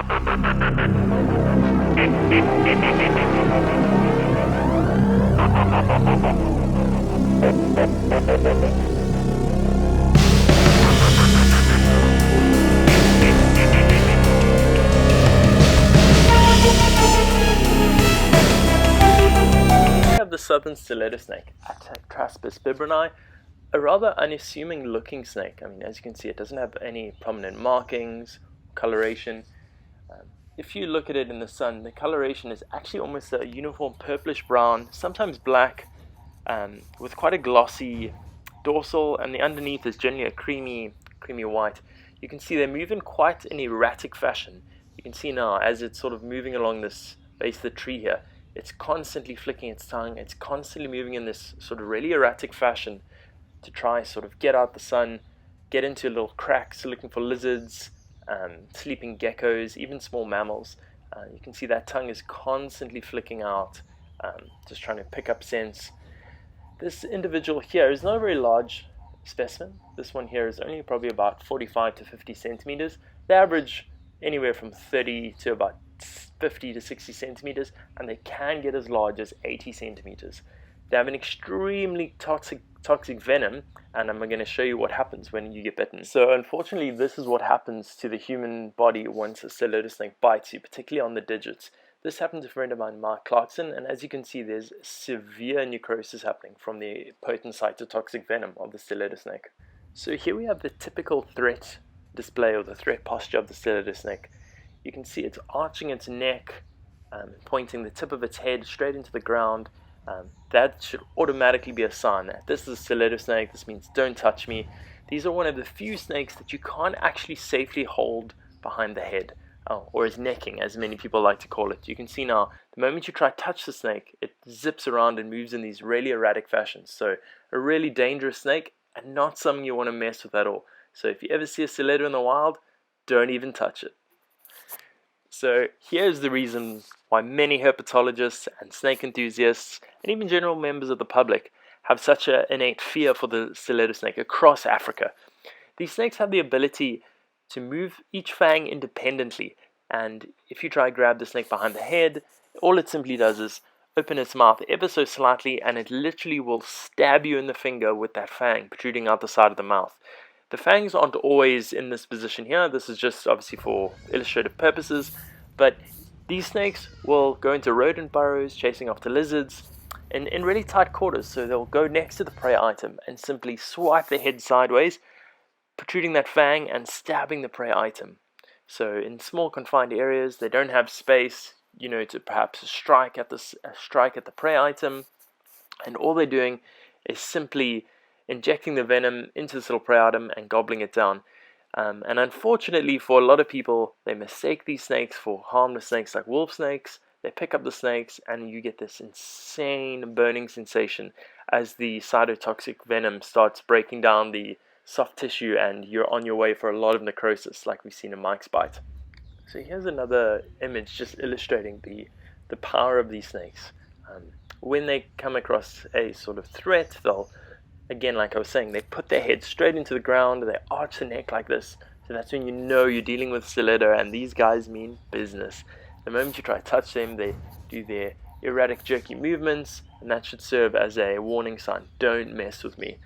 The southern stiletto snake, Atractaspis Bibronii, a rather unassuming looking snake. I mean, as you can see, it doesn't have any prominent markings, coloration. If you look at it in the sun, the coloration is actually almost a uniform purplish brown, sometimes black, with quite a glossy dorsal, and the underneath is generally a creamy white. You can see they move in quite an erratic fashion. You can see now as it's sort of moving along this base of the tree here, it's constantly flicking its tongue, it's constantly moving in this sort of really erratic fashion to try sort of get out the sun, get into little cracks, looking for lizards, sleeping geckos, even small mammals. You can see that tongue is constantly flicking out, just trying to pick up scents. This individual here is not a very large specimen. This one here is only probably about 45 to 50 centimeters. They average anywhere from 30 to about 50 to 60 centimeters, and they can get as large as 80 centimeters. They have an extremely toxic venom, and I'm going to show you what happens when you get bitten. So unfortunately, this is what happens to the human body once a stiletto snake bites you, particularly on the digits. This happened to a friend of mine, Mark Clarkson, and as you can see, there's severe necrosis happening from the potent cytotoxic venom of the stiletto snake. So here we have the typical threat display, or the threat posture of the stiletto snake. You can see it's arching its neck, pointing the tip of its head straight into the ground. That should automatically be a sign that this is a stiletto snake. This means don't touch me. These are one of the few snakes that you can't actually safely hold behind the head, or as necking, as many people like to call it. You can see now, the moment you try to touch the snake, it zips around and moves in these really erratic fashions. So a really dangerous snake, and not something you want to mess with at all. So if you ever see a stiletto in the wild, don't even touch it. So here's the reason why many herpetologists and snake enthusiasts, and even general members of the public, have such an innate fear for the stiletto snake across Africa. These snakes have the ability to move each fang independently, and if you try to grab the snake behind the head, all it simply does is open its mouth ever so slightly, and it literally will stab you in the finger with that fang protruding out the side of the mouth. The fangs aren't always in this position here. This is just obviously for illustrative purposes, but these snakes will go into rodent burrows, chasing after lizards, in really tight quarters. So they'll go next to the prey item and simply swipe the head sideways, protruding that fang and stabbing the prey item. So in small confined areas, they don't have space, to perhaps strike at the prey item, and all they're doing is simply injecting the venom into this little prey item and gobbling it down. And unfortunately for a lot of people, they mistake these snakes for harmless snakes like wolf snakes. They pick up the snakes and you get this insane burning sensation as the cytotoxic venom starts breaking down the soft tissue, and you're on your way for a lot of necrosis like we've seen in Mike's bite. So here's another image just illustrating the power of these snakes. When they come across a sort of threat, they'll, again, like I was saying, they put their head straight into the ground, they arch the neck like this. So that's when you know you're dealing with stiletto, and these guys mean business. The moment you try to touch them, they do their erratic, jerky movements, and that should serve as a warning sign. Don't mess with me.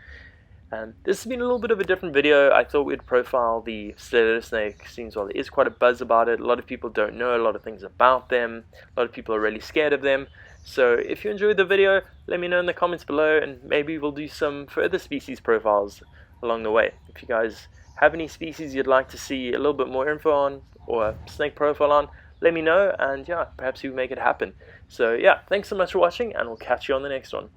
This has been a little bit of a different video. I thought we'd profile the stiletto snake, since while there is quite a buzz about it, a lot of people don't know a lot of things about them. A lot of people are really scared of them. So if you enjoyed the video, let me know in the comments below, and maybe we'll do some further species profiles along the way. If you guys have any species you'd like to see a little bit more info on, or a snake profile on, let me know, and yeah, perhaps we make it happen. So yeah, thanks so much for watching, and we'll catch you on the next one.